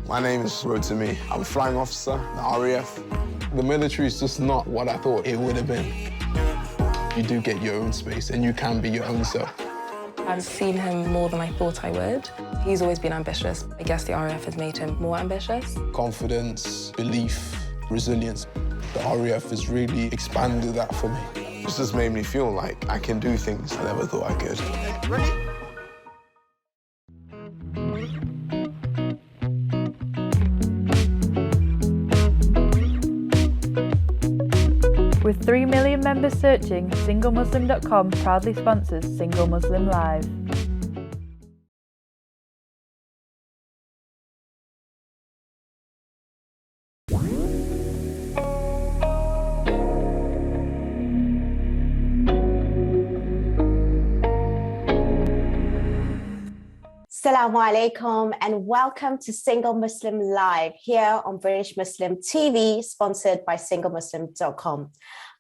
My name is Rotimi. I'm a flying officer, the RAF. The military is just not what I thought it would have been. You do get your own space and you can be your own self. I've seen him more than I thought I would. He's always been ambitious. I guess the RAF has made him more ambitious. Confidence, belief, resilience. The RAF has really expanded that for me. It's just made me feel like I can do things I never thought I could. Ready? With 3 million members searching, SingleMuslim.com proudly sponsors Single Muslim Live. Assalamu alaikum and welcome to Single Muslim Live here on British Muslim TV, sponsored by SingleMuslim.com.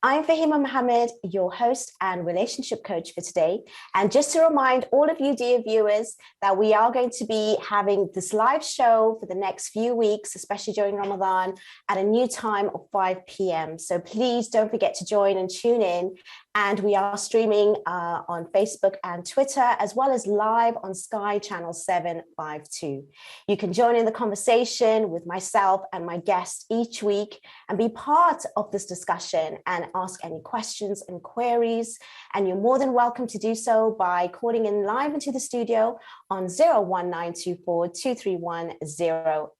I'm Fahima Mohammed, your host and relationship coach for today. And just to remind all of you, dear viewers, that we are going to be having this live show for the next few weeks, especially during Ramadan, at a new time of 5 p.m. So please don't forget to join and tune in. And we are streaming on Facebook and Twitter, as well as live on Sky Channel 752. You can join in the conversation with myself and my guests each week and be part of this discussion and ask any questions and queries. And you're more than welcome to do so by calling in live into the studio on 01924 231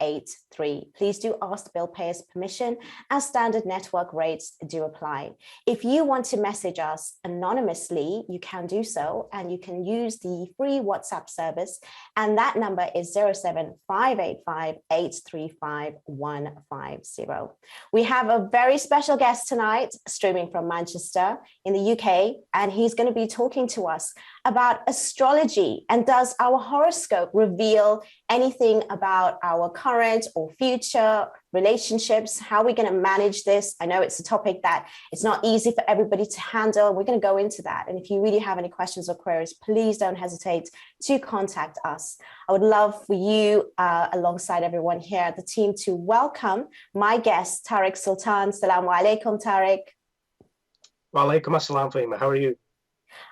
083. Please do ask the bill payer's permission, as standard network rates do apply. If you want to message us anonymously, you can do so, and you can use the free WhatsApp service, and that number is 07585 835 150. We have a very special guest tonight, streaming from Manchester in the UK, and he's going to be talking to us about astrology. And does our horoscope reveal anything about our current or future relationships? How are we going to manage this? I know it's a topic that it's not easy for everybody to handle. We're going to go into that. And if you really have any questions or queries, please don't hesitate to contact us. I would love for you, alongside everyone here at the team, to welcome my guest, Tariq Sultan. Assalamu alaikum, Tarek. Wa alaikum assalam, Fahima. How are you?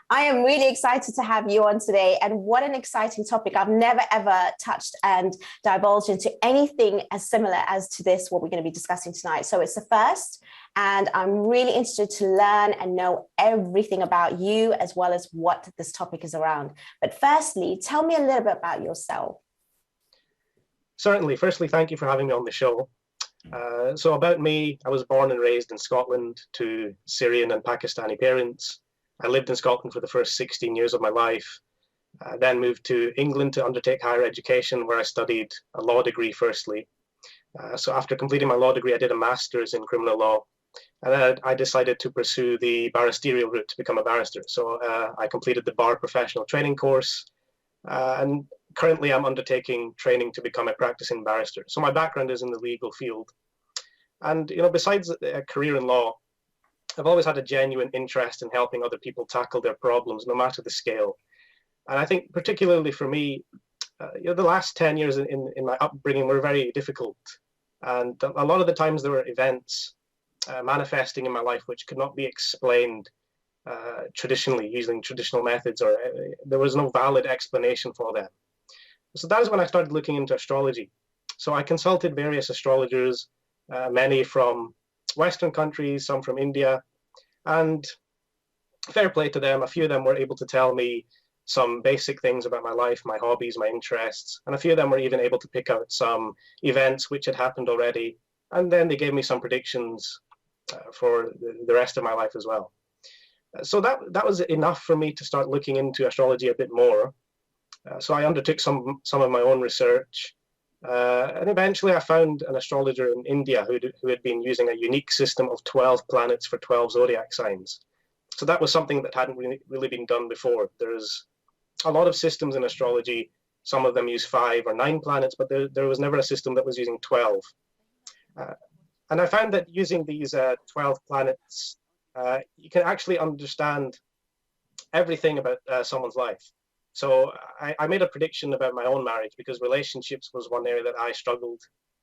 I am really excited to have you on today, and what an exciting topic. I've never ever touched and divulged into anything as similar as to this, what we're going to be discussing tonight. So it's the first, and I'm really interested to learn and know everything about you as well as what this topic is around. But firstly, tell me a little bit about yourself. Certainly. Firstly, thank you for having me on the show. So about me, I was born and raised in Scotland to Syrian and Pakistani parents. I lived in Scotland for the first 16 years of my life, then moved to England to undertake higher education, where I studied a law degree firstly. So after completing my law degree, I did a master's in criminal law, and then I decided to pursue the barristerial route to become a barrister. So I completed the bar professional training course, and currently I'm undertaking training to become a practicing barrister. So my background is in the legal field. And besides a career in law, I've always had a genuine interest in helping other people tackle their problems, no matter the scale. And I think particularly for me, the last 10 years in my upbringing were very difficult. And a lot of the times there were events manifesting in my life which could not be explained traditionally, using traditional methods, or there was no valid explanation for them. So that is when I started looking into astrology. So I consulted various astrologers, many from Western countries, some from India, and fair play to them. A few of them were able to tell me some basic things about my life, my hobbies, my interests, and a few of them were even able to pick out some events which had happened already, and then they gave me some predictions for the rest of my life as well. So that was enough for me to start looking into astrology a bit more. So I undertook some of my own research. And eventually I found an astrologer in India who had been using a unique system of 12 planets for 12 zodiac signs. So that was something that hadn't really been done before. There's a lot of systems in astrology. Some of them use 5 or 9 planets, but there was never a system that was using 12. And I found that using these 12 planets, you can actually understand everything about someone's life. So I made a prediction about my own marriage because relationships was one area that I struggled,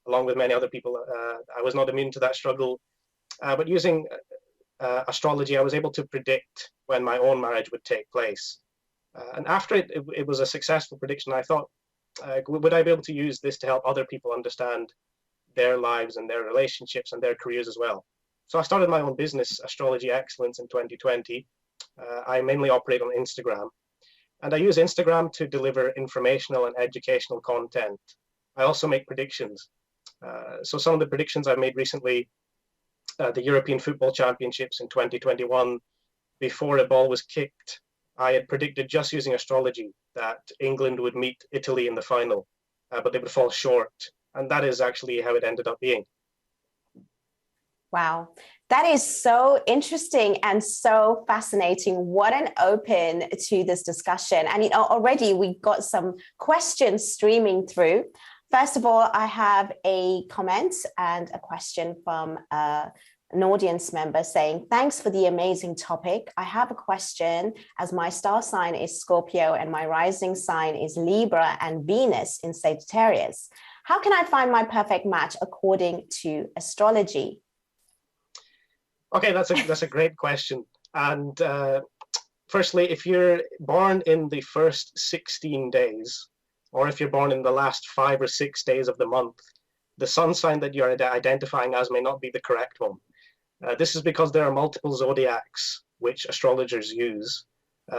along with many other people. I was not immune to that struggle. But using astrology, I was able to predict when my own marriage would take place. And after it was a successful prediction, I thought, would I be able to use this to help other people understand their lives and their relationships and their careers as well? So I started my own business, Astrology Excellence, in 2020. I mainly operate on Instagram. And I use Instagram to deliver informational and educational content. I also make predictions. So some of the predictions I've made recently, the European Football Championships in 2021, before a ball was kicked, I had predicted just using astrology that England would meet Italy in the final, but they would fall short. And that is actually how it ended up being. Wow, that is so interesting and so fascinating. What an open to this discussion. And already we got some questions streaming through. First of all, I have a comment and a question from an audience member saying, thanks for the amazing topic. I have a question, as my star sign is Scorpio and my rising sign is Libra and Venus in Sagittarius. How can I find my perfect match according to astrology? Okay, that's a great question. And firstly, if you're born in the first 16 days, or if you're born in the last 5 or 6 days of the month, the sun sign that you're identifying as may not be the correct one. This is because there are multiple zodiacs which astrologers use.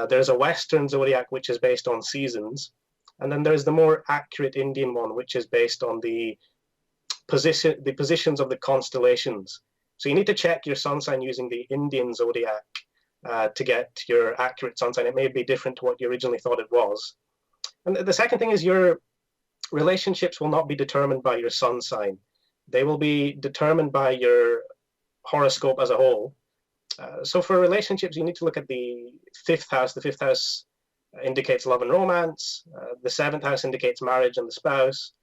There's a Western zodiac which is based on seasons, and then there's the more accurate Indian one which is based on the positions of the constellations. So you need to check your sun sign using the Indian zodiac to get your accurate sun sign. It may be different to what you originally thought it was. And the second thing is your relationships will not be determined by your sun sign. They will be determined by your horoscope as a whole. So for relationships, you need to look at the fifth house. The fifth house indicates love and romance. The seventh house indicates marriage and the spouse.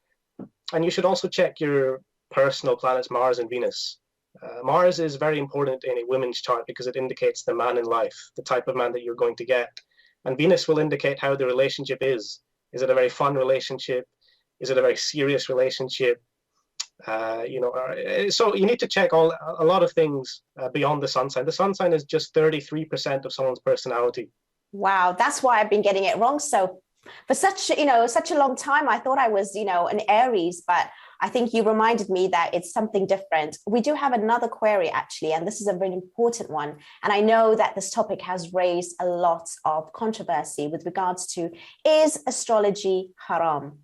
And you should also check your personal planets, Mars and Venus. Mars is very important in a woman's chart because it indicates the man in life, the type of man that you're going to get. And Venus will indicate how the relationship is. Is it a very fun relationship? Is it a very serious relationship? So you need to check a lot of things beyond the sun sign. The sun sign is just 33% of someone's personality. Wow, that's why I've been getting it wrong. So for such a long time, I thought I was, an Aries, but I think you reminded me that it's something different. We do have another query, actually, and this is a really important one. And I know that this topic has raised a lot of controversy with regards to, is astrology haram?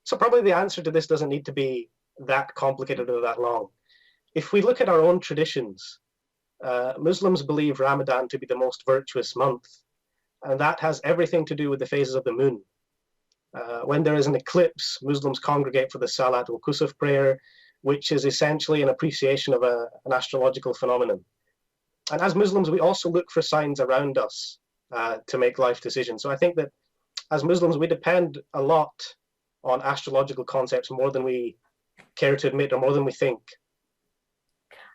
So probably the answer to this doesn't need to be that complicated or that long. If we look at our own traditions, Muslims believe Ramadan to be the most virtuous month, and that has everything to do with the phases of the moon. When there is an eclipse, Muslims congregate for the Salat al-Kusuf prayer, which is essentially an appreciation of an astrological phenomenon. And as Muslims, we also look for signs around us to make life decisions. So I think that as Muslims, we depend a lot on astrological concepts more than we care to admit or more than we think.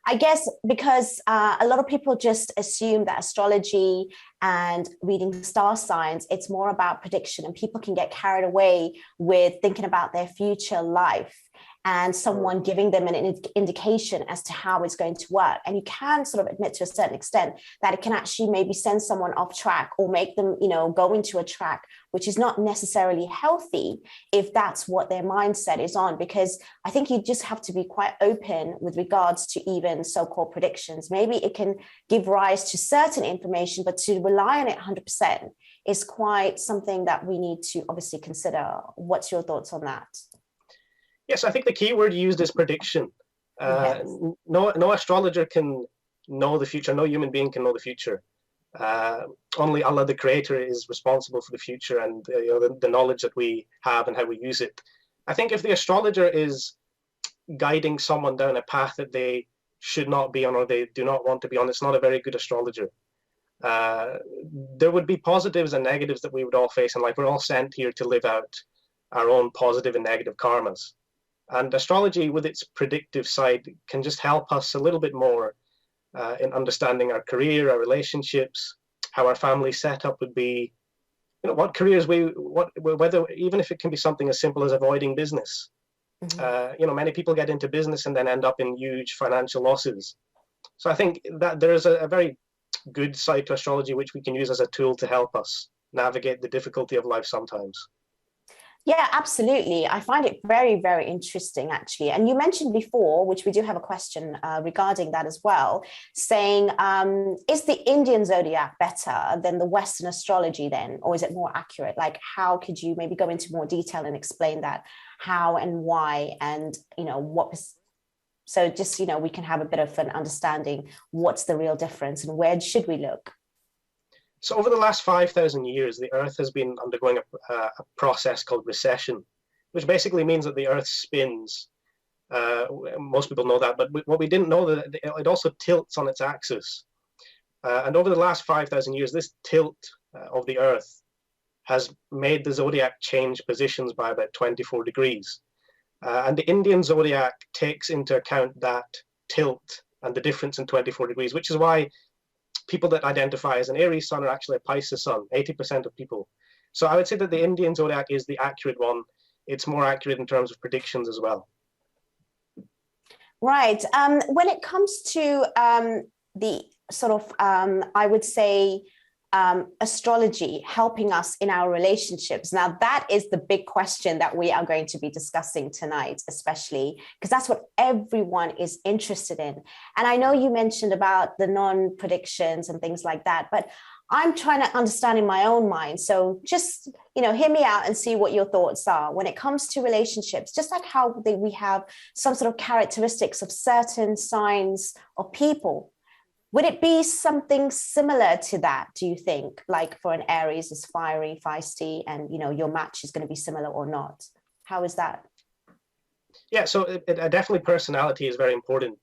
I guess because a lot of people just assume that astrology and reading star signs, it's more about prediction, and people can get carried away with thinking about their future life and someone giving them an indication as to how it's going to work. And you can sort of admit to a certain extent that it can actually maybe send someone off track or make them, go into a track which is not necessarily healthy if that's what their mindset is on. Because I think you just have to be quite open with regards to even so-called predictions. Maybe it can give rise to certain information, but to rely on it 100% is quite something that we need to obviously consider. What's your thoughts on that? Yes, I think the key word used is prediction. Yes. No astrologer can know the future. No human being can know the future. Only Allah, the Creator, is responsible for the future and the knowledge that we have and how we use it. I think if the astrologer is guiding someone down a path that they should not be on or they do not want to be on, it's not a very good astrologer. There would be positives and negatives that we would all face in life. We're all sent here to live out our own positive and negative karmas. And astrology, with its predictive side, can just help us a little bit more in understanding our career, our relationships, how our family setup would be. what careers whether, even if it can be something as simple as avoiding business. Many people get into business and then end up in huge financial losses. So I think that there is a very good side to astrology which we can use as a tool to help us navigate the difficulty of life sometimes. Yeah, absolutely. I find it very, very interesting, actually. And you mentioned before, which we do have a question regarding that as well, saying, is the Indian zodiac better than the Western astrology then, or is it more accurate? Like, how could you maybe go into more detail and explain that, how and why, and, what was, so just, we can have a bit of an understanding what's the real difference and where should we look? So over the last 5,000 years, the Earth has been undergoing a process called recession, which basically means that the Earth spins. Most people know that, but what we didn't know, that it also tilts on its axis. And over the last 5,000 years, this tilt of the Earth has made the zodiac change positions by about 24 degrees. And the Indian zodiac takes into account that tilt and the difference in 24 degrees, which is why people that identify as an Aries sun are actually a Pisces sun, 80% of people. So I would say that the Indian zodiac is the accurate one. It's more accurate in terms of predictions as well. Right. When it comes to the sort of, I would say, astrology helping us in our relationships. Now, that is the big question that we are going to be discussing tonight, especially because that's what everyone is interested in. And I know you mentioned about the non-predictions and things like that, but I'm trying to understand in my own mind. So just, hear me out and see what your thoughts are when it comes to relationships, just like how we have some sort of characteristics of certain signs of people. Would it be something similar to that, do you think? Like for an Aries is fiery, feisty, and your match is going to be similar or not? How is that? Yeah, so definitely personality is very important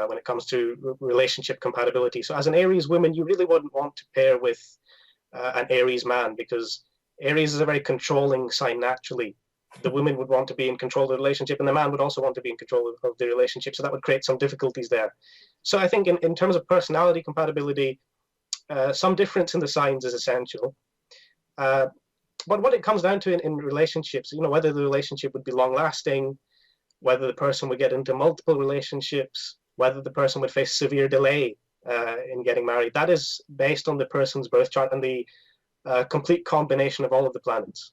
when it comes to relationship compatibility. So as an Aries woman, you really wouldn't want to pair with an Aries man, because Aries is a very controlling sign naturally. The woman would want to be in control of the relationship, and the man would also want to be in control of the relationship. So that would create some difficulties there. So I think in terms of personality compatibility, some difference in the signs is essential. But what it comes down to in relationships, whether the relationship would be long lasting, whether the person would get into multiple relationships, whether the person would face severe delay in getting married, that is based on the person's birth chart and the complete combination of all of the planets.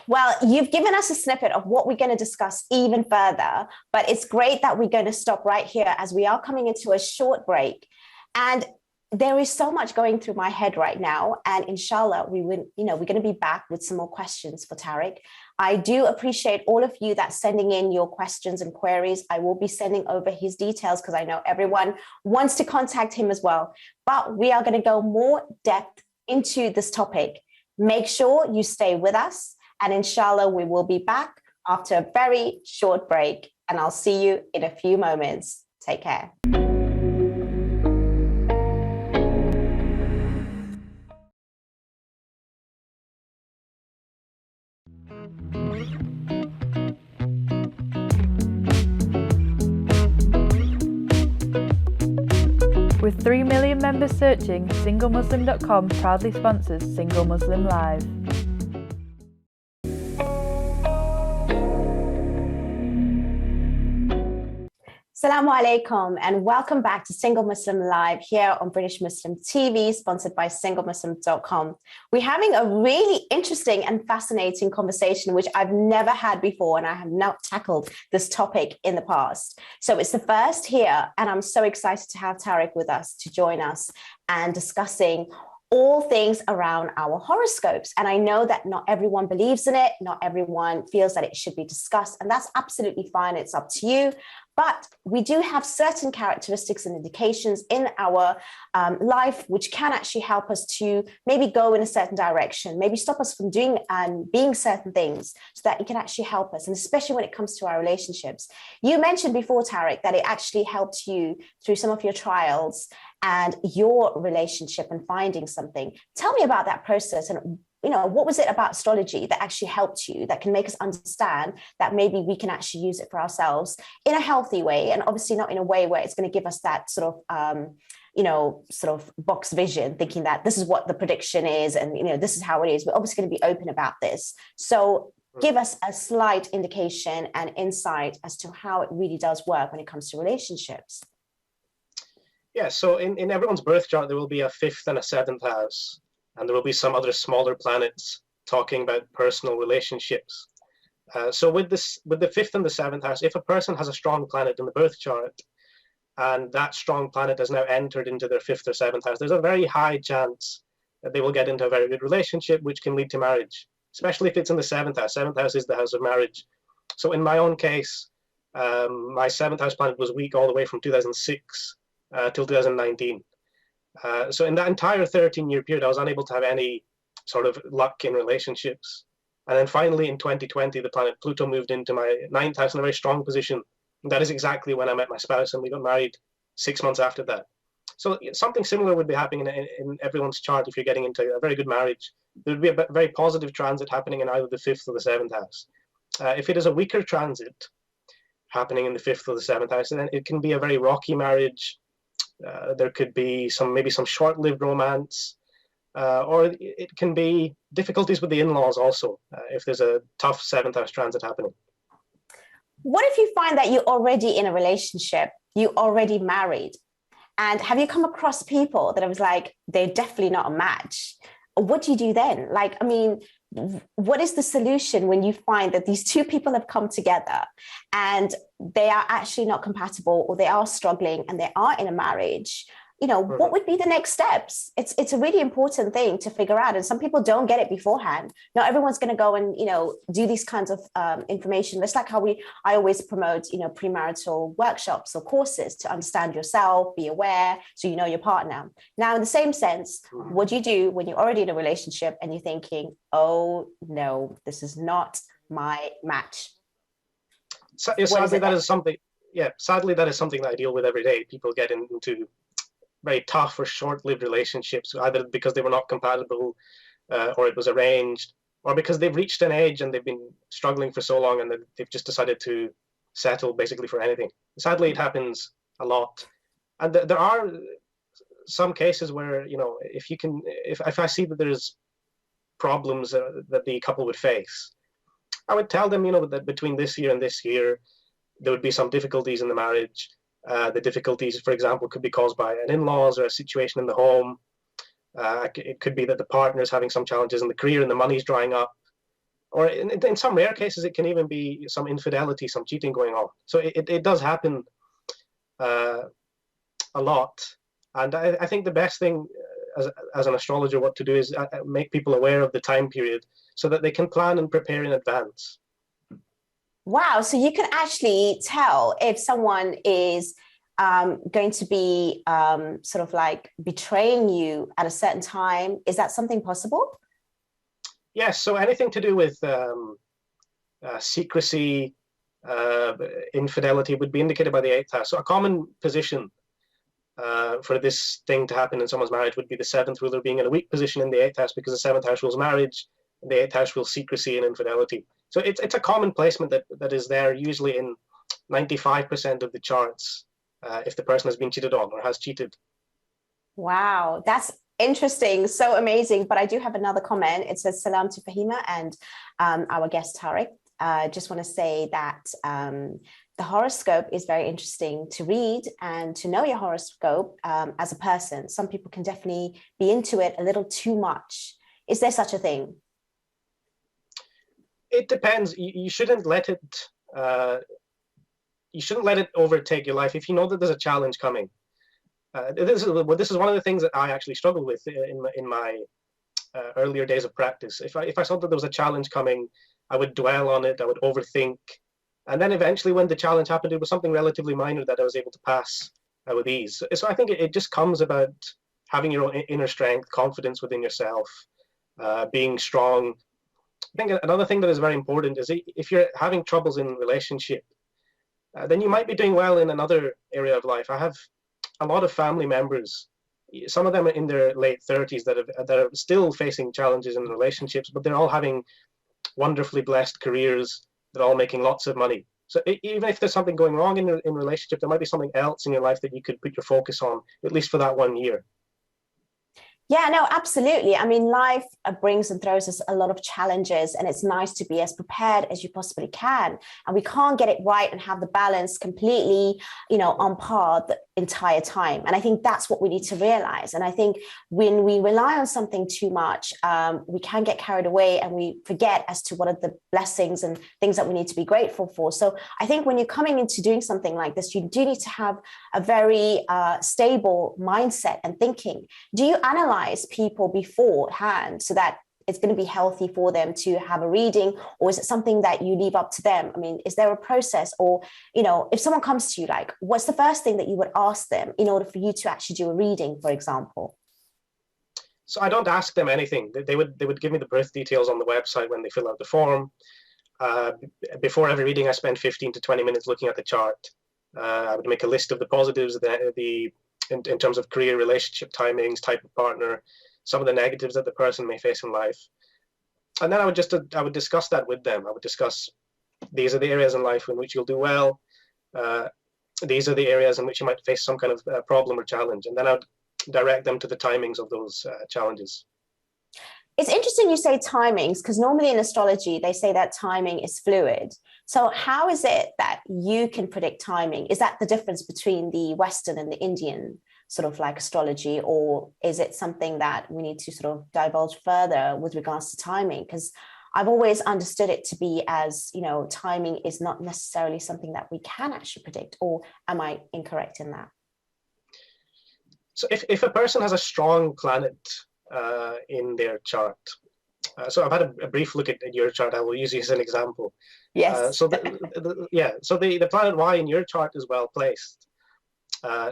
Well, you've given us a snippet of what we're going to discuss even further, but it's great that we're going to stop right here as we are coming into a short break. And there is so much going through my head right now. And inshallah, we're going to be back with some more questions for Tarek. I do appreciate all of you that's sending in your questions and queries. I will be sending over his details because I know everyone wants to contact him as well. But we are going to go more depth into this topic. Make sure you stay with us. And inshallah, we will be back after a very short break. And I'll see you in a few moments. Take care. With 3 million members searching, SingleMuslim.com proudly sponsors Single Muslim Live. Assalamu alaikum and welcome back to Single Muslim Live here on British Muslim TV, sponsored by SingleMuslim.com. We're having a really interesting and fascinating conversation, which I've never had before, and I have not tackled this topic in the past. So it's the first here, and I'm so excited to have Tarek with us to join us and discussing all things around our horoscopes. And I know that not everyone believes in it, not everyone feels that it should be discussed, and that's absolutely fine. It's up to you. But we do have certain characteristics and indications in our life which can actually help us to maybe go in a certain direction, maybe stop us from doing and being certain things, so that it can actually help us, and especially when it comes to our relationships. You mentioned before, Tarek, that it actually helped you through some of your trials and your relationship and finding something. Tell me about that process, and what was it about astrology that actually helped you, that can make us understand that maybe we can actually use it for ourselves in a healthy way, and obviously not in a way where it's going to give us that sort of sort of box vision, thinking that this is what the prediction is and, this is how it is. We're obviously going to be open about this. So give us a slight indication and insight as to how it really does work when it comes to relationships. Yeah, so in everyone's birth chart, there will be a 5th and a 7th house, and there will be some other smaller planets talking about personal relationships. So with the 5th and the 7th house, if a person has a strong planet in the birth chart, and that strong planet has now entered into their 5th or 7th house, there's a very high chance that they will get into a very good relationship, which can lead to marriage, especially if it's in the 7th house. 7th house is the house of marriage. So in my own case, my 7th house planet was weak all the way from 2006 till 2019. So in that entire 13-year period, I was unable to have any sort of luck in relationships. And then finally in 2020, the planet Pluto moved into my 9th house in a very strong position. And that is exactly when I met my spouse, and we got married 6 months after that. So something similar would be happening in everyone's chart if you're getting into a very good marriage. There would be a very positive transit happening in either the 5th or the 7th house. If it is a weaker transit happening in the 5th or the 7th house, then it can be a very rocky marriage. There could be maybe some short-lived romance, or it can be difficulties with the in-laws also, if there's a tough 7th house transit happening. What if you find that you're already in a relationship, you're already married, and have you come across people that I was like, they're definitely not a match? What do you do then? Like, I mean, what is the solution when you find that these two people have come together and they are actually not compatible, or they are struggling and they are in a marriage? What would be the next steps? It's a really important thing to figure out. And some people don't get it beforehand. Not everyone's going to go and, do these kinds of information. It's like how I always promote, premarital workshops or courses to understand yourself, be aware, so you know your partner. Now, in the same sense, what do you do when you're already in a relationship and you're thinking, oh, no, this is not my match? Sadly, that is something that I deal with every day. People get into very tough or short-lived relationships, either because they were not compatible, or it was arranged, or because they've reached an age and they've been struggling for so long and they've just decided to settle basically for anything. Sadly, it happens a lot. And there are some cases where, if I see that there's problems that the couple would face, I would tell them, that between this year and this year, there would be some difficulties in the marriage. The difficulties, for example, could be caused by an in-laws or a situation in the home. It could be that the partner is having some challenges in the career and the money's drying up. Or in some rare cases, it can even be some infidelity, some cheating going on. So it does happen a lot. And I think the best thing as an astrologer, what to do is make people aware of the time period so that they can plan and prepare in advance. Wow. So you can actually tell if someone is going to be sort of like betraying you at a certain time. Is that something possible? Yes. So anything to do with secrecy, infidelity would be indicated by the 8th house. So a common position for this thing to happen in someone's marriage would be the 7th ruler being in a weak position in the 8th house, because the 7th house rules marriage, and the 8th house rules secrecy and infidelity. So it's a common placement that is there usually in 95% of the charts if the person has been cheated on or has cheated. Wow, that's interesting. So amazing. But I do have another comment. It says, salam to Fahima and our guest Tarek. Just want to say that the horoscope is very interesting to read and to know your horoscope as a person. Some people can definitely be into it a little too much. Is there such a thing? It depends. You shouldn't let it. You shouldn't let it overtake your life. If you know that there's a challenge coming, this is one of the things that I actually struggled with in my earlier days of practice. If I saw that there was a challenge coming, I would dwell on it. I would overthink, and then eventually, when the challenge happened, it was something relatively minor that I was able to pass with ease. So I think it just comes about having your own inner strength, confidence within yourself, being strong. I think another thing that is very important is if you're having troubles in relationship, then you might be doing well in another area of life. I have a lot of family members, some of them are in their late 30s that are still facing challenges in relationships, but they're all having wonderfully blessed careers. They're all making lots of money. So even if there's something going wrong in relationship, there might be something else in your life that you could put your focus on, at least for that 1 year. Yeah, no, absolutely. I mean, life brings and throws us a lot of challenges, and it's nice to be as prepared as you possibly can. And we can't get it right and have the balance completely, on par the entire time. And I think that's what we need to realize. And I think when we rely on something too much, we can get carried away and we forget as to what are the blessings and things that we need to be grateful for. So I think when you're coming into doing something like this, you do need to have a very stable mindset and thinking. Do you analyze people beforehand so that it's going to be healthy for them to have a reading, or is it something that you leave up to them? I mean, is there a process, or, if someone comes to you, like, what's the first thing that you would ask them in order for you to actually do a reading, for example? So I don't ask them anything. They would give me the birth details on the website when they fill out the form. Before every reading, I spend 15 to 20 minutes looking at the chart. I would make a list of the positives, in terms of career, relationship, timings, type of partner, some of the negatives that the person may face in life. And then I would discuss that with them. I would discuss, these are the areas in life in which you'll do well. These are the areas in which you might face some kind of problem or challenge. And then I would direct them to the timings of those challenges. It's interesting you say timings, because normally in astrology, they say that timing is fluid. So how is it that you can predict timing? Is that the difference between the Western and the Indian sort of like astrology, or is it something that we need to sort of divulge further with regards to timing? Because I've always understood it to be as, timing is not necessarily something that we can actually predict, or am I incorrect in that? So if a person has a strong planet in their chart, so I've had a brief look at your chart. I will use you as an example. Yes. So the planet Y in your chart is well placed.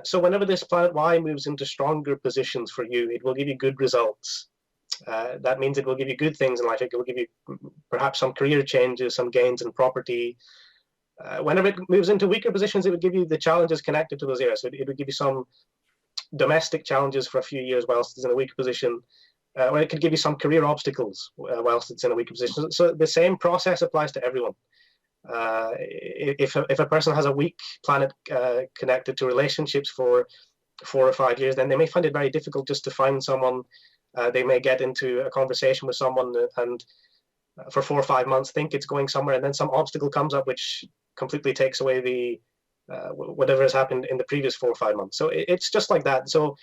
So whenever this planet Y moves into stronger positions for you, it will give you good results. That means it will give you good things in life. It will give you perhaps some career changes, some gains in property. Whenever it moves into weaker positions, it would give you the challenges connected to those areas. So it would give you some domestic challenges for a few years whilst it's in a weaker position, or it could give you some career obstacles whilst it's in a weaker position. So the same process applies to everyone. If a person has a weak planet connected to relationships for 4 or 5 years, then they may find it very difficult just to find someone. They may get into a conversation with someone and for 4 or 5 months think it's going somewhere, and then some obstacle comes up which completely takes away the whatever has happened in the previous 4 or 5 months. So it's just like that. So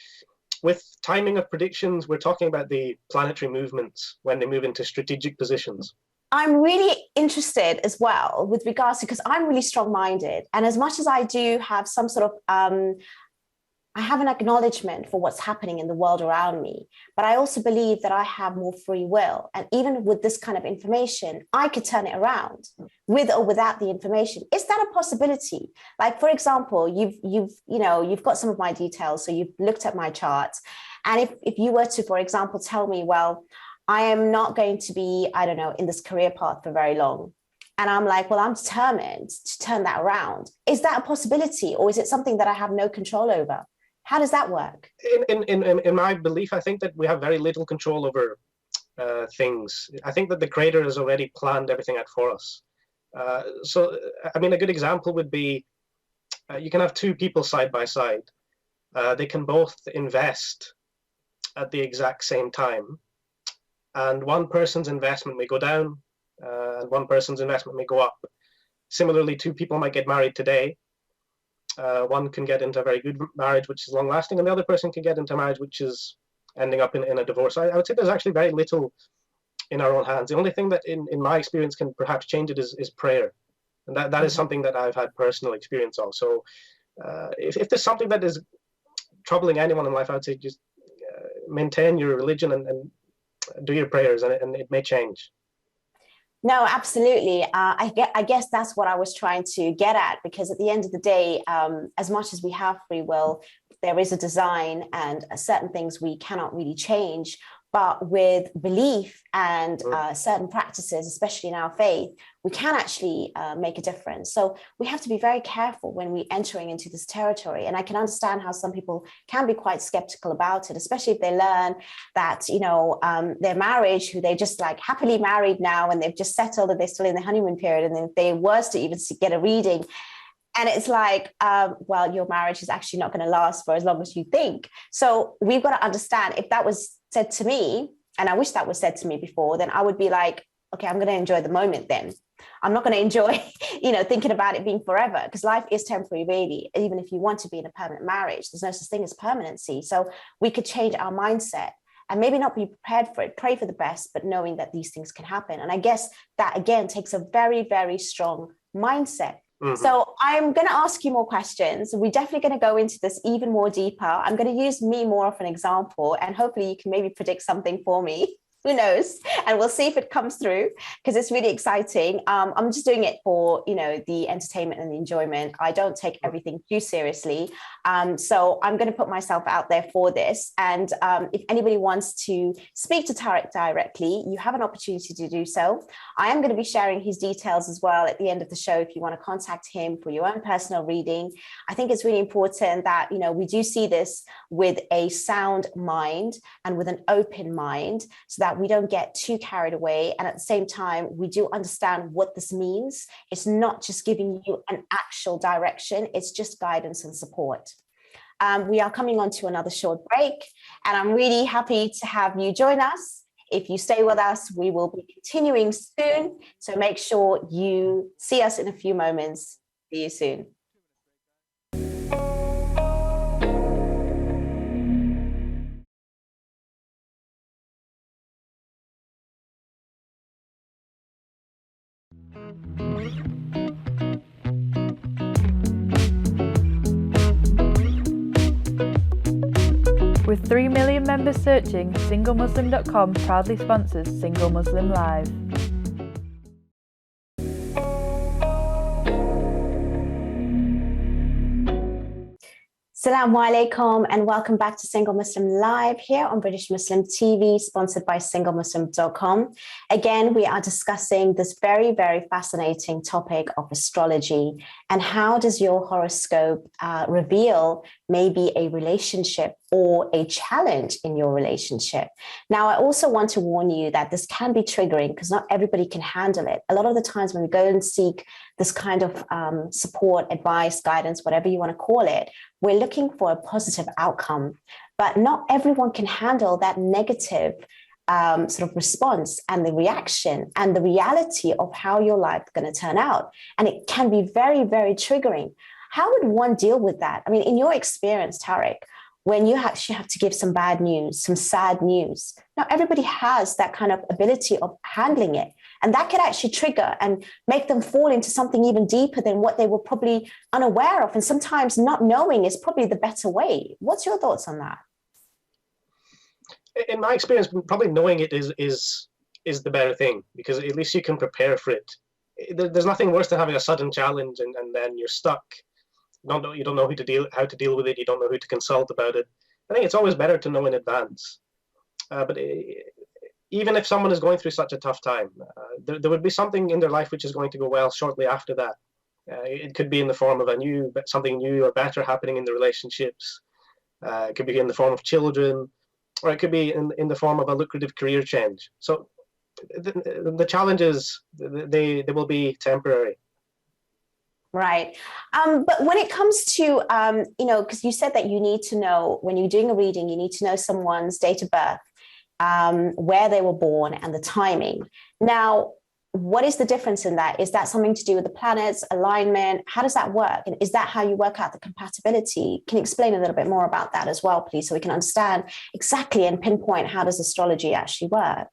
with timing of predictions, we're talking about the planetary movements when they move into strategic positions. I'm really interested as well with regards to, because I'm really strong-minded, and as much as I do have some sort of I have an acknowledgement for what's happening in the world around me, but I also believe that I have more free will. And even with this kind of information, I could turn it around with or without the information. Is that a possibility? Like, for example, you've got some of my details, so you've looked at my charts. And if you were to, for example, tell me, well, I am not going to be, I don't know, in this career path for very long. And I'm like, well, I'm determined to turn that around. Is that a possibility, or is it something that I have no control over? How does that work? In my belief, I think that we have very little control over things. I think that the Creator has already planned everything out for us. So, I mean, a good example would be you can have two people side by side. They can both invest at the exact same time. And one person's investment may go down, and one person's investment may go up. Similarly, two people might get married today. One can get into a very good marriage, which is long-lasting, and the other person can get into a marriage which is ending up in a divorce. I would say there's actually very little in our own hands. The only thing that, in my experience, can perhaps change it is prayer. And that is something that I've had personal experience of. So if there's something that is troubling anyone in life, I would say just maintain your religion and do your prayers, and it may change. No, absolutely. I guess that's what I was trying to get at, because at the end of the day, as much as we have free will, there is a design and certain things we cannot really change. But with belief and certain practices, especially in our faith, we can actually make a difference. So we have to be very careful when we're entering into this territory. And I can understand how some people can be quite skeptical about it, especially if they learn that, their marriage, who they just like happily married now and they've just settled and they're still in the honeymoon period. And then if they was to even get a reading, and it's like, well, your marriage is actually not going to last for as long as you think. So we've got to understand, if that was said to me, and I wish that was said to me before, then I would be like, okay, I'm going to enjoy the moment then. I'm not going to enjoy, thinking about it being forever, because life is temporary, really. Even if you want to be in a permanent marriage, there's no such thing as permanency. So we could change our mindset and maybe not be prepared for it, pray for the best, but knowing that these things can happen. And I guess that, again, takes a very, very strong mindset. Mm-hmm. So I'm going to ask you more questions. We're definitely going to go into this even more deeper. I'm going to use me more of an example, and hopefully you can maybe predict something for me. Who knows? And we'll see if it comes through, because it's really exciting. I'm just doing it for, the entertainment and the enjoyment. I don't take everything too seriously. So I'm going to put myself out there for this. And if anybody wants to speak to Tarek directly, you have an opportunity to do so. I am going to be sharing his details as well at the end of the show if you want to contact him for your own personal reading. I think it's really important that, we do see this with a sound mind and with an open mind, so that we don't get too carried away. And at the same time, we do understand what this means. It's not just giving you an actual direction, it's just guidance and support. We are coming on to another short break, and I'm really happy to have you join us. If you stay with us, we will be continuing soon. So make sure you see us in a few moments. See you soon. With 3 million members searching, SingleMuslim.com proudly sponsors Single Muslim Live. Assalamu alaikum and welcome back to Single Muslim Live here on British Muslim TV, sponsored by SingleMuslim.com. Again, we are discussing this very, very fascinating topic of astrology, and how does your horoscope reveal maybe a relationship or a challenge in your relationship. Now, I also want to warn you that this can be triggering, because not everybody can handle it. A lot of the times when we go and seek this kind of support, advice, guidance, whatever you want to call it, we're looking for a positive outcome, but not everyone can handle that negative sort of response and the reaction and the reality of how your life is going to turn out. And it can be very, very triggering. How would one deal with that? I mean, in your experience, Tarek, when you actually have to give some bad news, some sad news, now everybody has that kind of ability of handling it. And that could actually trigger and make them fall into something even deeper than what they were probably unaware of. And sometimes not knowing is probably the better way. What's your thoughts on that? In my experience, probably knowing it is the better thing, because at least you can prepare for it. There's nothing worse than having a sudden challenge and then you're stuck. You don't know how to deal with it. You don't know who to consult about it. I think it's always better to know in advance. But even if someone is going through such a tough time, there would be something in their life which is going to go well shortly after that. It could be in the form of something new or better happening in the relationships. It could be in the form of children, or it could be in the form of a lucrative career change. So the challenges, they will be temporary. Right. But when it comes to, because you said that you need to know, when you're doing a reading, you need to know someone's date of birth, where they were born and the timing. Now, what is the difference in that? Is that something to do with the planets, alignment? How does that work? And is that how you work out the compatibility? Can you explain a little bit more about that as well, please, so we can understand exactly and pinpoint how does astrology actually work?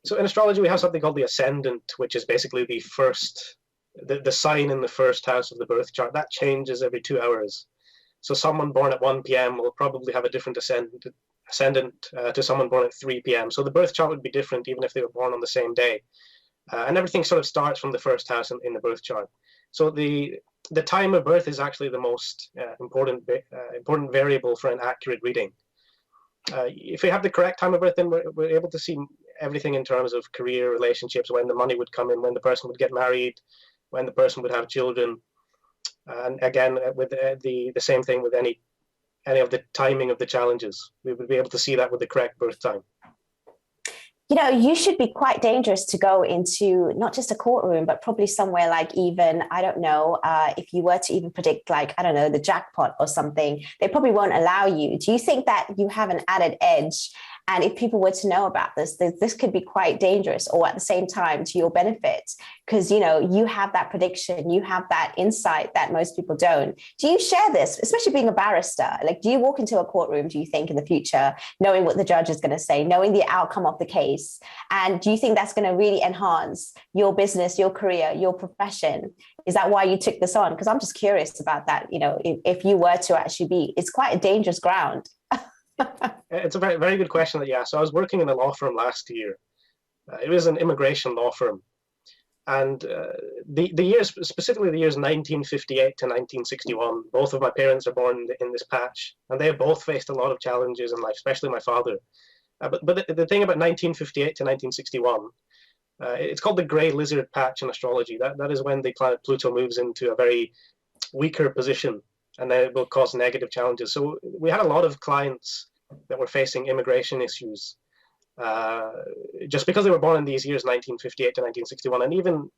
So in astrology, we have something called the ascendant, which is basically the sign in the first house of the birth chart. That changes every 2 hours. So someone born at 1 p.m. will probably have a different ascendant to someone born at 3 p.m. So the birth chart would be different even if they were born on the same day. And everything sort of starts from the first house in the birth chart. So the time of birth is actually the most important variable for an accurate reading. If we have the correct time of birth, then we're able to see everything in terms of career, relationships, when the money would come in, when the person would get married, when the person would have children. And again, with the same thing with any of the timing of the challenges. We would be able to see that with the correct birth time. You know, you should be quite dangerous to go into not just a courtroom, but probably somewhere like even, I don't know, if you were to even predict like, I don't know, the jackpot or something, they probably won't allow you. Do you think that you have an added edge? And if people were to know about this, this could be quite dangerous, or at the same time to your benefit, because, you know, you have that prediction, you have that insight that most people don't. Do you share this, especially being a barrister? Like, do you walk into a courtroom, do you think, in the future, knowing what the judge is going to say, knowing the outcome of the case? And do you think that's going to really enhance your business, your career, your profession? Is that why you took this on? Because I'm just curious about that. You know, if you were to actually be, it's quite a dangerous ground. It's a very, very good question that you asked. So I was working in a law firm last year. It was an immigration law firm. And the years, specifically the years 1958 to 1961, both of my parents are born in this patch. And they have both faced a lot of challenges in life, especially my father. But the thing about 1958 to 1961, it's called the grey lizard patch in astrology. That is when the planet Pluto moves into a very weaker position, and then it will cause negative challenges. So we had a lot of clients that were facing immigration issues just because they were born in these years, 1958 to 1961. And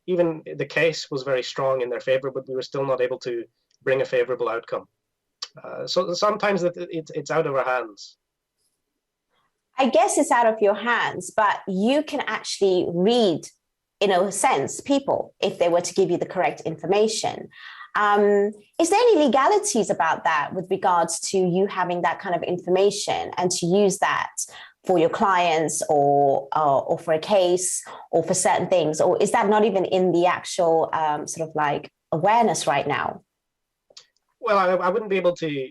even the case was very strong in their favor, but we were still not able to bring a favorable outcome. So sometimes it's out of our hands. I guess it's out of your hands, but you can actually read, in a sense, people, if they were to give you the correct information. Is there any legalities about that with regards to you having that kind of information and to use that for your clients or for a case or for certain things? Or is that not even in the actual sort of like awareness right now? Well, I wouldn't be able to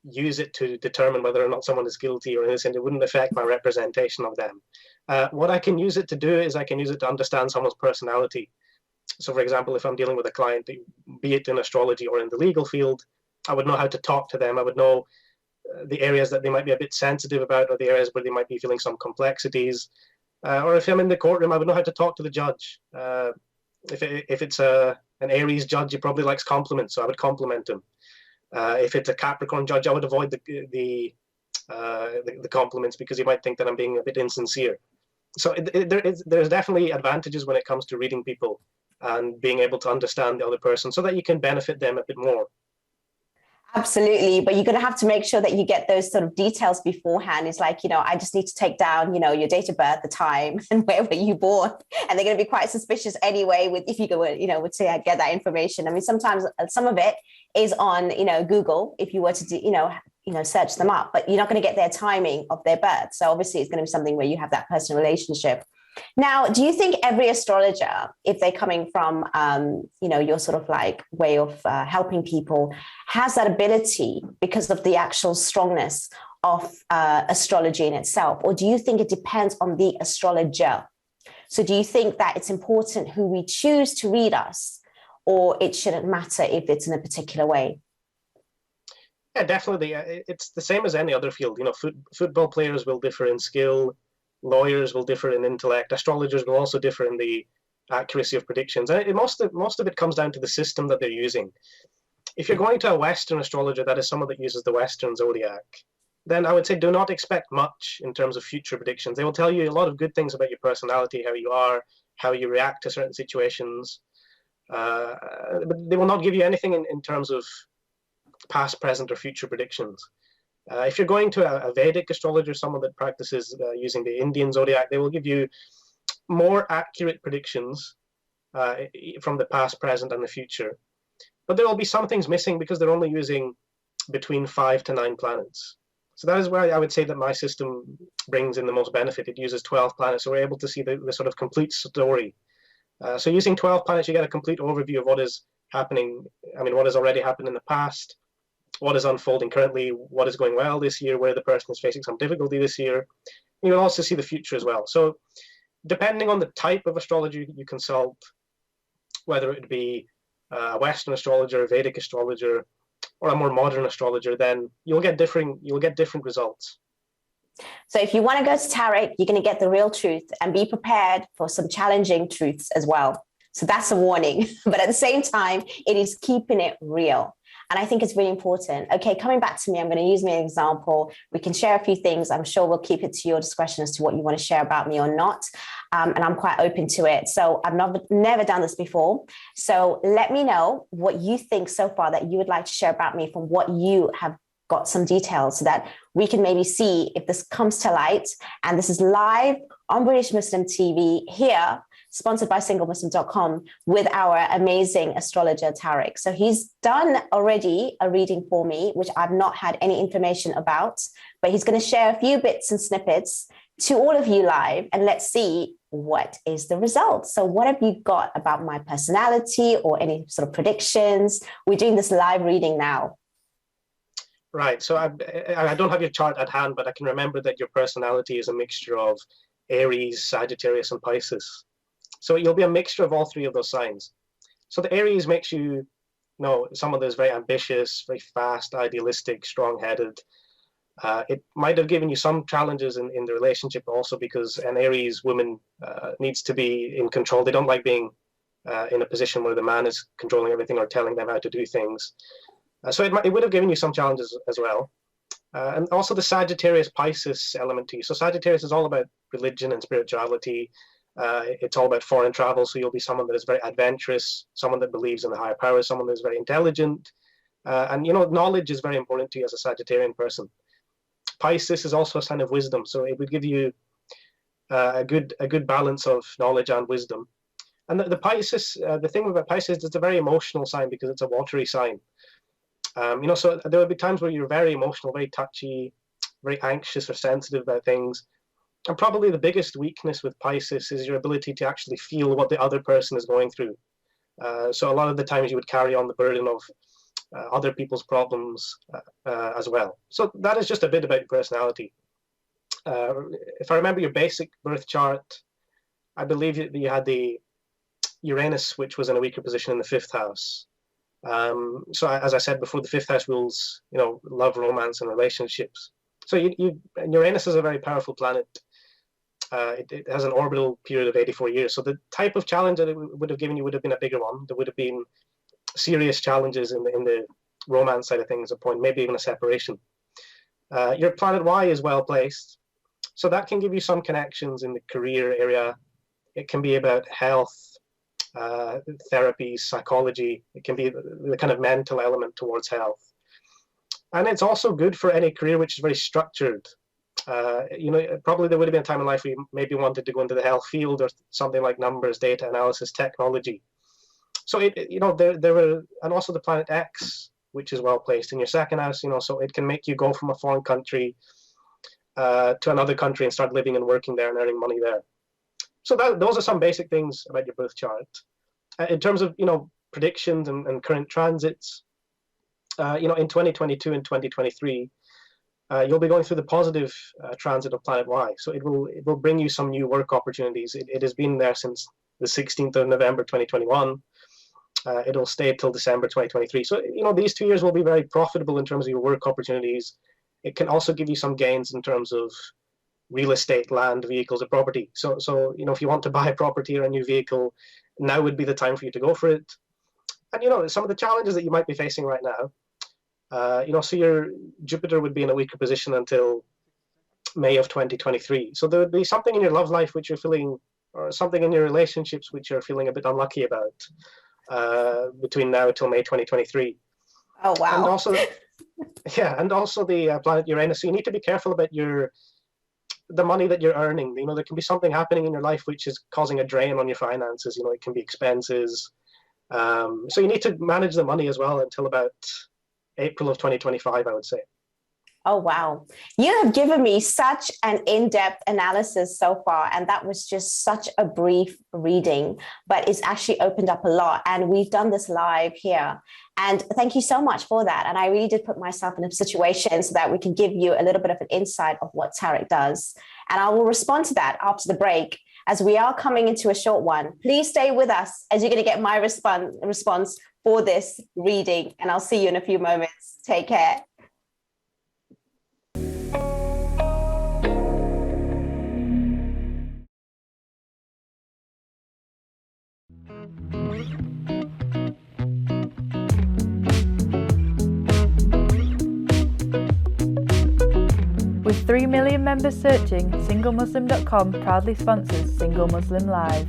use it to determine whether or not someone is guilty or innocent. It wouldn't affect my representation of them. What I can use it to do is I can use it to understand someone's personality. So, for example, if I'm dealing with a client, be it in astrology or in the legal field, I would know how to talk to them. I would know the areas that they might be a bit sensitive about, or the areas where they might be feeling some complexities. Or if I'm in the courtroom, I would know how to talk to the judge. If it's an Aries judge, he probably likes compliments, so I would compliment him. If it's a Capricorn judge, I would avoid the compliments because he might think that I'm being a bit insincere. So there's definitely advantages when it comes to reading people and being able to understand the other person so that you can benefit them a bit more. Absolutely. But you're going to have to make sure that you get those sort of details beforehand. It's like, you know, I just need to take down, you know, your date of birth, the time, and where were you born? And they're going to be quite suspicious anyway if you go, you know, would say I get that information. I mean, sometimes some of it is on, you know, Google, if you were to do, you know, search them up, but you're not going to get their timing of their birth. So obviously it's going to be something where you have that personal relationship. Now, do you think every astrologer, if they're coming from, you know, your sort of like way of helping people, has that ability because of the actual strongness of astrology in itself? Or do you think it depends on the astrologer? So do you think that it's important who we choose to read us, or it shouldn't matter if it's in a particular way? Yeah, definitely. It's the same as any other field. You know, football players will differ in skill. Lawyers will differ in intellect. Astrologers will also differ in the accuracy of predictions. And most of it comes down to the system that they're using. If you're going to a Western astrologer, that is someone that uses the Western zodiac, then I would say do not expect much in terms of future predictions. They will tell you a lot of good things about your personality, how you are, how you react to certain situations. But they will not give you anything in terms of past, present, or future predictions. If you're going to a Vedic astrologer, someone that practices using the Indian zodiac, they will give you more accurate predictions from the past, present, and the future. But there will be some things missing because they're only using between 5 to 9 planets. So that is where I would say that my system brings in the most benefit. It uses 12 planets, so we're able to see the sort of complete story. So using 12 planets, you get a complete overview of what is happening. I mean, what has already happened in the past, what is unfolding currently, what is going well this year, where the person is facing some difficulty this year. You will also see the future as well. So depending on the type of astrology you consult, whether it be a Western astrologer, a Vedic astrologer, or a more modern astrologer, then you'll get different results. So if you want to go to Tarek, you're going to get the real truth, and be prepared for some challenging truths as well. So that's a warning. But at the same time, it is keeping it real. And I think it's really important. Okay, coming back to me, I'm going to use me as an example. We can share a few things. I'm sure we'll keep it to your discretion as to what you want to share about me or not. And I'm quite open to it. So I've never done this before. So let me know what you think so far that you would like to share about me from what you have got some details, so that we can maybe see if this comes to light. And this is live on British Muslim TV here, sponsored by SingleMuslim.com, with our amazing astrologer Tarek. So he's done already a reading for me, which I've not had any information about, but he's going to share a few bits and snippets to all of you live, and let's see what is the result. So what have you got about my personality or any sort of predictions? We're doing this live reading now. Right. So I don't have your chart at hand, but I can remember that your personality is a mixture of Aries, Sagittarius, and Pisces. So you'll be a mixture of all three of those signs. So the Aries makes you know someone that's very ambitious, very fast, idealistic, strong-headed. It might have given you some challenges in the relationship also, because an Aries woman needs to be in control. They don't like being in a position where the man is controlling everything or telling them how to do things. So it would have given you some challenges as well. And also the Sagittarius Pisces element to you. So Sagittarius is all about religion and spirituality. It's all about foreign travel. So you'll be someone that is very adventurous, someone that believes in the higher power, someone that is very intelligent. And, you know, knowledge is very important to you as a Sagittarian person. Pisces is also a sign of wisdom. So it would give you a good balance of knowledge and wisdom. And the Pisces, the thing about Pisces is it's a very emotional sign because it's a watery sign. You know, so there will be times where you're very emotional, very touchy, very anxious or sensitive about things. And probably the biggest weakness with Pisces is your ability to actually feel what the other person is going through. So a lot of the times you would carry on the burden of other people's problems as well. So that is just a bit about your personality. If I remember your basic birth chart, I believe that you had the Uranus, which was in a weaker position in the 5th house. So as I said before, the 5th house rules, you know, love, romance, and relationships. So and Uranus is a very powerful planet. It has an orbital period of 84 years. So the type of challenge that it would have given you would have been a bigger one. There would have been serious challenges in the romance side of things, a point, maybe even a separation. Your planet Y is well placed. So that can give you some connections in the career area. It can be about health, therapy, psychology. It can be the kind of mental element towards health. And it's also good for any career which is very structured. You know, probably there would have been a time in life where you maybe wanted to go into the health field or something like numbers, data analysis, technology. So you know, there were, and also the planet X, which is well placed in your 2nd house, you know, so it can make you go from a foreign country to another country and start living and working there and earning money there. So those are some basic things about your birth chart. In terms of, you know, predictions and current transits, you know, in 2022 and 2023, you'll be going through the positive transit of planet Y. So it will bring you some new work opportunities. It has been there since the 16th of November 2021. It'll stay till December 2023. So, you know, these 2 years will be very profitable in terms of your work opportunities. It can also give you some gains in terms of real estate, land, vehicles, or property. So you know, if you want to buy a property or a new vehicle, now would be the time for you to go for it. And, you know, some of the challenges that you might be facing right now, you know, so your Jupiter would be in a weaker position until May of 2023. So there would be something in your love life which you're feeling, or something in your relationships which you're feeling a bit unlucky about between now till May 2023. Oh, wow. And also, yeah, and also the planet Uranus. So you need to be careful about the money that you're earning. You know, there can be something happening in your life which is causing a drain on your finances. You know, it can be expenses. So you need to manage the money as well until about April of 2025, I would say. Oh, wow. You have given me such an in-depth analysis so far, and that was just such a brief reading, but it's actually opened up a lot, and we've done this live here. And thank you so much for that. And I really did put myself in a situation so that we can give you a little bit of an insight of what Tarek does. And I will respond to that after the break, as we are coming into a short one. Please stay with us as you're going to get my response for this reading, and I'll see you in a few moments. Take care. With 3 million members searching, SingleMuslim.com proudly sponsors Single Muslim Live.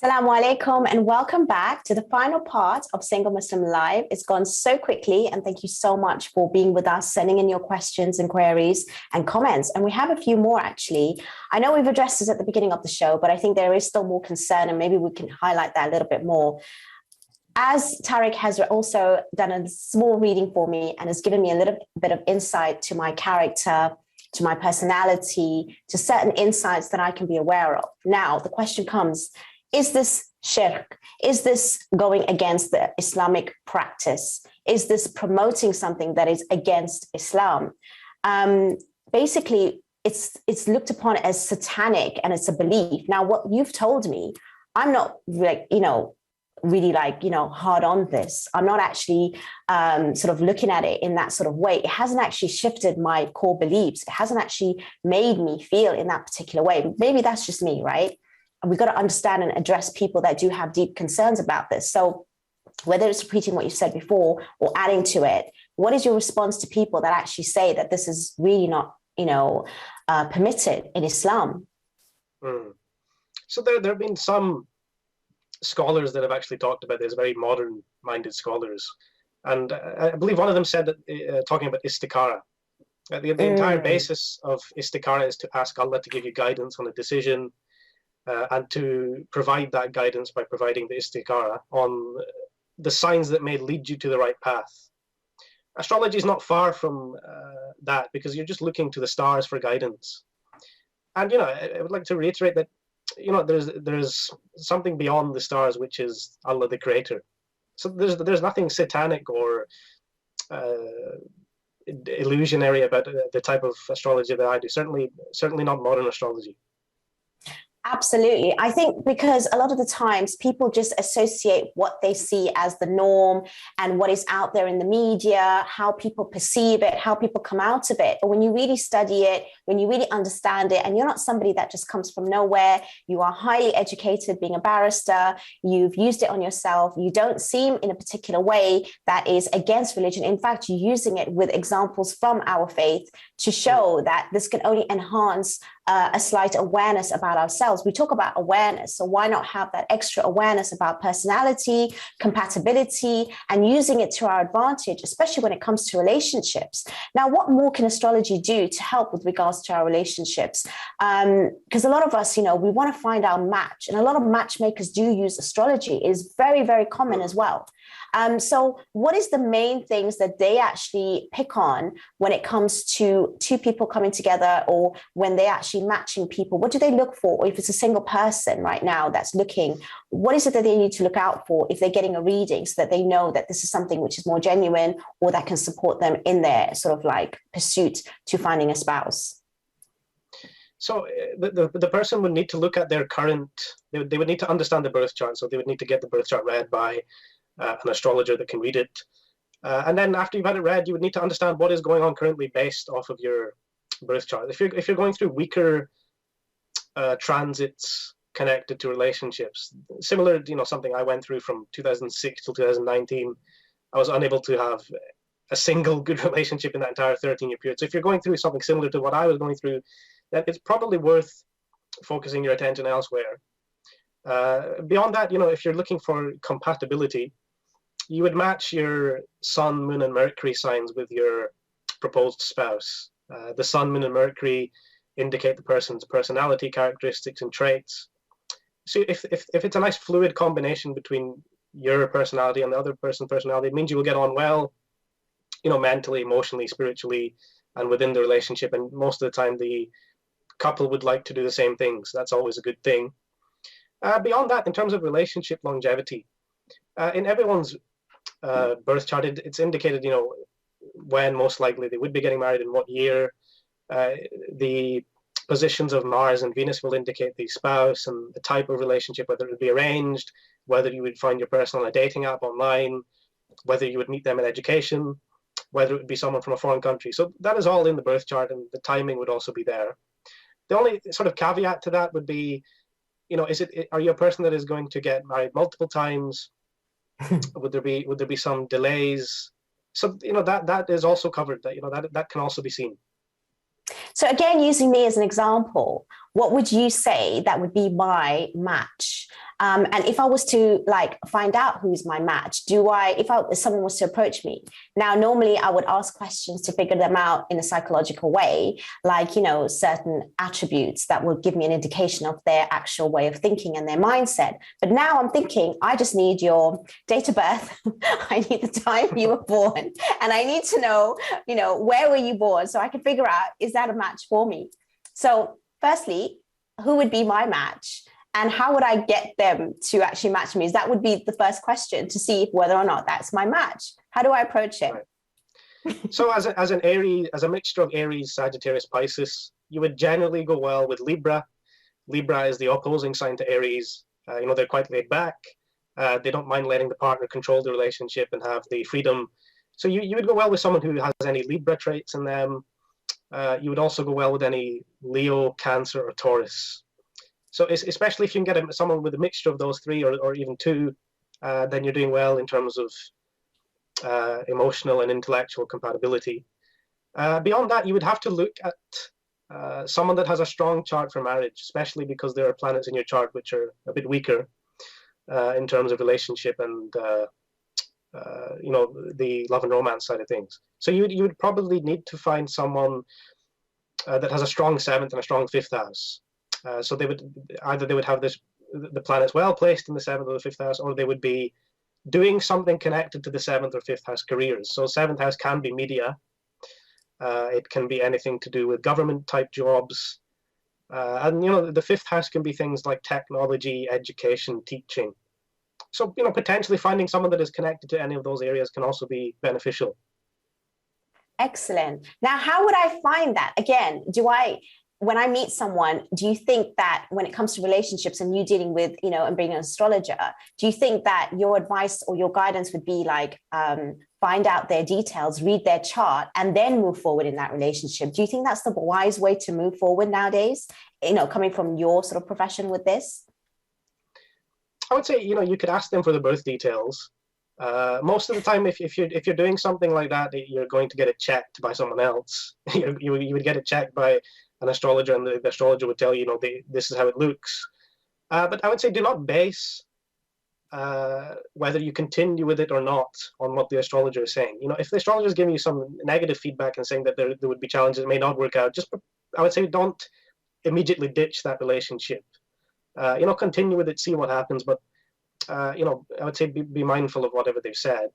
Assalamu alaikum and welcome back to the final part of Single Muslim Live. It's gone so quickly and thank you so much for being with us, sending in your questions and queries and comments. And we have a few more actually. I know we've addressed this at the beginning of the show, but I think there is still more concern and maybe we can highlight that a little bit more. As Tarek has also done a small reading for me and has given me a little bit of insight to my character, to my personality, to certain insights that I can be aware of. Now, the question comes, is this shirk? Is this going against the Islamic practice? Is this promoting something that is against Islam? Basically, it's looked upon as satanic and it's a belief. Now, what you've told me, I'm not really hard on this. I'm not actually sort of looking at it in that sort of way. It hasn't actually shifted my core beliefs. It hasn't actually made me feel in that particular way. Maybe that's just me, right? And we've got to understand and address people that do have deep concerns about this. So whether it's repeating what you said before or adding to it, what is your response to people that actually say that this is really not, permitted in Islam? So there have been some scholars that have actually talked about this, very modern-minded scholars. And I believe one of them said that, talking about istikhara, the entire basis of istikhara is to ask Allah to give you guidance on a decision, and to provide that guidance by providing the istikhara on the signs that may lead you to the right path. Astrology is not far from that, because you're just looking to the stars for guidance. And I would like to reiterate that there's something beyond the stars, which is Allah the Creator. So there's nothing satanic or illusionary about the type of astrology that I do. Certainly not modern astrology. Absolutely. I think because a lot of the times people just associate what they see as the norm and what is out there in the media, how people perceive it, how people come out of it. But when you really study it, when you really understand it, and you're not somebody that just comes from nowhere, you are highly educated, being a barrister, you've used it on yourself, you don't seem in a particular way that is against religion. In fact, you're using it with examples from our faith to show that this can only enhance a slight awareness about ourselves. We talk about awareness, so why not have that extra awareness about personality, compatibility, and using it to our advantage, especially when it comes to relationships. Now, what more can astrology do to help with regards to our relationships? Because a lot of us, we want to find our match, and a lot of matchmakers do use astrology. It is very, very common as well. So what is the main things that they actually pick on when it comes to two people coming together, or when they're actually matching people? What do they look for? Or if it's a single person right now that's looking, what is it that they need to look out for if they're getting a reading, so that they know that this is something which is more genuine or that can support them in their sort of like pursuit to finding a spouse? So the person would need to look at their current, they would need to understand the birth chart. So they would need to get the birth chart read by an astrologer that can read it. And then after you've had it read, you would need to understand what is going on currently based off of your birth chart. If you're going through weaker transits connected to relationships, similar, something I went through from 2006 till 2019, I was unable to have a single good relationship in that entire 13-year period. So if you're going through something similar to what I was going through, then it's probably worth focusing your attention elsewhere. Beyond that, if you're looking for compatibility, you would match your Sun, Moon, and Mercury signs with your proposed spouse. The Sun, Moon, and Mercury indicate the person's personality characteristics and traits. So if it's a nice fluid combination between your personality and the other person's personality, it means you will get on well, mentally, emotionally, spiritually, and within the relationship. And most of the time, the couple would like to do the same things. That's always a good thing. Beyond that, in terms of relationship longevity, in everyone's birth chart, it's indicated, when most likely they would be getting married, in what year. The positions of Mars and Venus will indicate the spouse and the type of relationship, whether it would be arranged, whether you would find your person on a dating app online, whether you would meet them in education. whether it would be someone from a foreign country. So that is all in the birth chart, and the timing would also be there. The only sort of caveat to that would be, are you a person that is going to get married multiple times? Would there be some delays? So that is also covered. That can also be seen. So again, using me as an example, what would you say that would be my match? And if I was to find out who's my match, if someone was to approach me now, normally I would ask questions to figure them out in a psychological way, certain attributes that will give me an indication of their actual way of thinking and their mindset. But now I'm thinking, I just need your date of birth. I need the time you were born, and I need to know, where were you born, so I can figure out, is that a match for me? So firstly, who would be my match? And how would I get them to actually match me? That would be the first question, to see whether or not that's my match. How do I approach it? Right. So as an Aries, as a mixture of Aries, Sagittarius, Pisces, you would generally go well with Libra. Libra is the opposing sign to Aries. They're quite laid back. They don't mind letting the partner control the relationship and have the freedom. So you would go well with someone who has any Libra traits in them. You would also go well with any Leo, Cancer, or Taurus. So especially if you can get someone with a mixture of those three, or even two, then you're doing well in terms of emotional and intellectual compatibility. Beyond that, you would have to look at someone that has a strong chart for marriage, especially because there are planets in your chart which are a bit weaker in terms of relationship and the love and romance side of things. So you would probably need to find someone that has a strong 7th and a strong 5th house. So they would have the planets well placed in the 7th or the 5th house, or they would be doing something connected to the 7th or 5th house careers. So 7th house can be media. It can be anything to do with government type jobs. And the 5th house can be things like technology, education, teaching. So potentially finding someone that is connected to any of those areas can also be beneficial. Excellent. Now, how would I find that? Again, when I meet someone, do you think that when it comes to relationships and you dealing with, and being an astrologer, do you think that your advice or your guidance would be find out their details, read their chart, and then move forward in that relationship? Do you think that's the wise way to move forward nowadays, coming from your sort of profession with this? I would say, you could ask them for the birth details. Most of the time, if you're doing something like that, you're going to get it checked by someone else. You would get it checked by an astrologer, and the astrologer would tell you, this is how it looks. But I would say do not base whether you continue with it or not on what the astrologer is saying. If the astrologer is giving you some negative feedback and saying that there would be challenges, it may not work out, I would say don't immediately ditch that relationship. Continue with it, see what happens, but I would say be mindful of whatever they've said.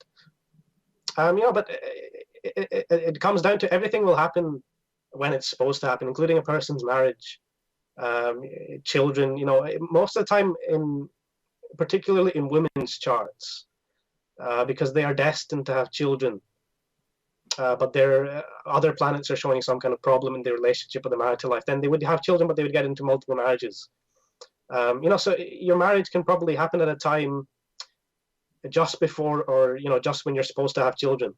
But it comes down to everything will happen when it's supposed to happen, including a person's marriage, children. Most of the time, particularly in women's charts, because they are destined to have children, but their other planets are showing some kind of problem in their relationship or their marital life, then they would have children, but they would get into multiple marriages. So your marriage can probably happen at a time just before, or just when you're supposed to have children.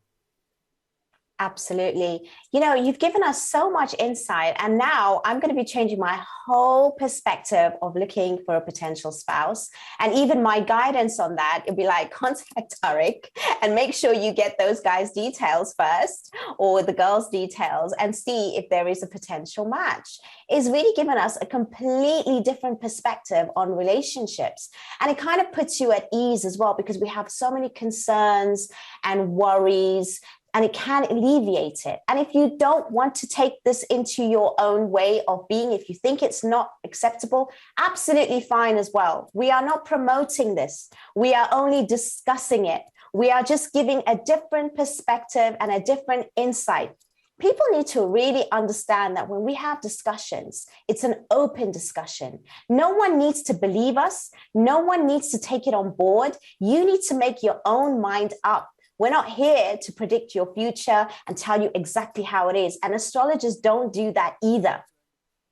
Absolutely. You've given us so much insight, and now I'm going to be changing my whole perspective of looking for a potential spouse. And even my guidance on that, it'd be contact Tarek and make sure you get those guys' details first, or the girls' details, and see if there is a potential match. It's really given us a completely different perspective on relationships. And it kind of puts you at ease as well, because we have so many concerns and worries, and it can alleviate it. And if you don't want to take this into your own way of being, if you think it's not acceptable, absolutely fine as well. We are not promoting this. We are only discussing it. We are just giving a different perspective and a different insight. People need to really understand that when we have discussions, it's an open discussion. No one needs to believe us. No one needs to take it on board. You need to make your own mind up. We're not here to predict your future and tell you exactly how it is. And astrologers don't do that either.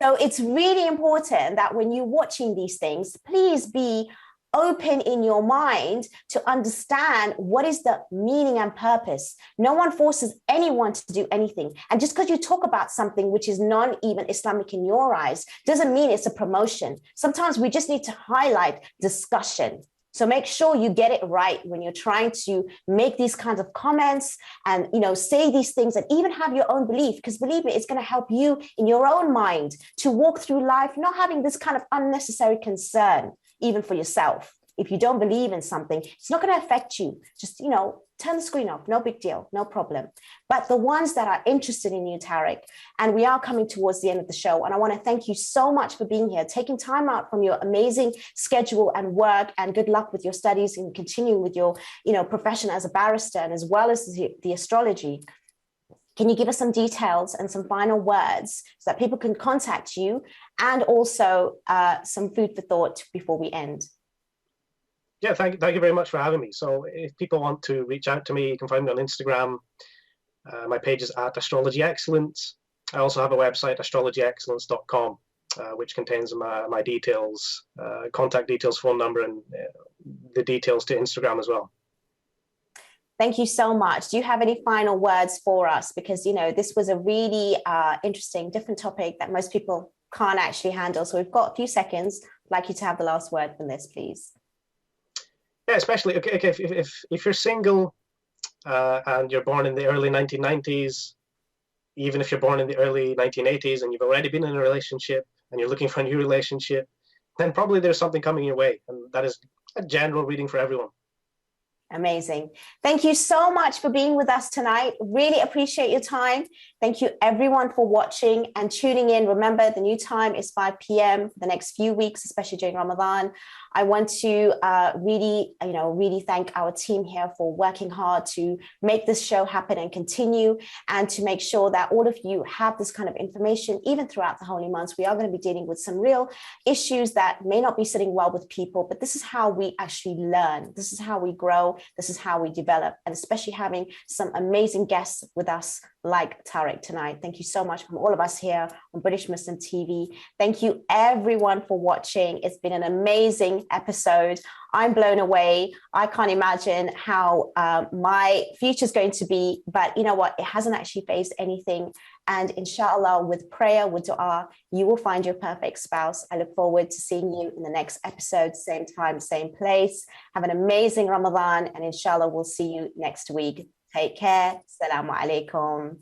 So it's really important that when you're watching these things, please be open in your mind to understand what is the meaning and purpose. No one forces anyone to do anything. And just because you talk about something which is non-even Islamic in your eyes, doesn't mean it's a promotion. Sometimes we just need to highlight discussion. So make sure you get it right when you're trying to make these kinds of comments and, say these things and even have your own belief, because believe me, it's going to help you in your own mind to walk through life, not having this kind of unnecessary concern, even for yourself. If you don't believe in something, it's not going to affect you. Just, turn the screen off. No big deal. No problem. But the ones that are interested in you, Tarek, and we are coming towards the end of the show. And I want to thank you so much for being here, taking time out from your amazing schedule and work, and good luck with your studies and continuing with your, profession as a barrister and as well as the astrology. Can you give us some details and some final words so that people can contact you, and also some food for thought before we end? Yeah, thank you very much for having me. So if people want to reach out to me, you can find me on Instagram. My page is at Astrology Excellence. I also have a website, astrologyexcellence.com, which contains my details, contact details, phone number, and the details to Instagram as well. Thank you so much. Do you have any final words for us? Because, this was a really interesting, different topic that most people can't actually handle. So we've got a few seconds. I'd like you to have the last word from this, please. Yeah, especially if you're single and you're born in the early 1990s, even if you're born in the early 1980s and you've already been in a relationship and you're looking for a new relationship, then probably there's something coming your way. And that is a general reading for everyone. Amazing. Thank you so much for being with us tonight. Really appreciate your time. Thank you everyone for watching and tuning in. Remember, the new time is 5 p.m. for the next few weeks, especially during Ramadan. I want to really thank our team here for working hard to make this show happen and continue, and to make sure that all of you have this kind of information even throughout the holy months. We are going to be dealing with some real issues that may not be sitting well with people, but this is how we actually learn. This is how we grow. This is how we develop, and especially having some amazing guests with us like Tarek tonight. Thank you so much from all of us here on British Muslim TV. Thank you everyone for watching. It's been an amazing episode. I'm blown away. I can't imagine how my future is going to be, but you know what? It hasn't actually faced anything. And inshallah, with prayer, with dua, you will find your perfect spouse. I look forward to seeing you in the next episode, same time, same place. Have an amazing Ramadan, and inshallah, we'll see you next week. Take care. Assalamu alaikum.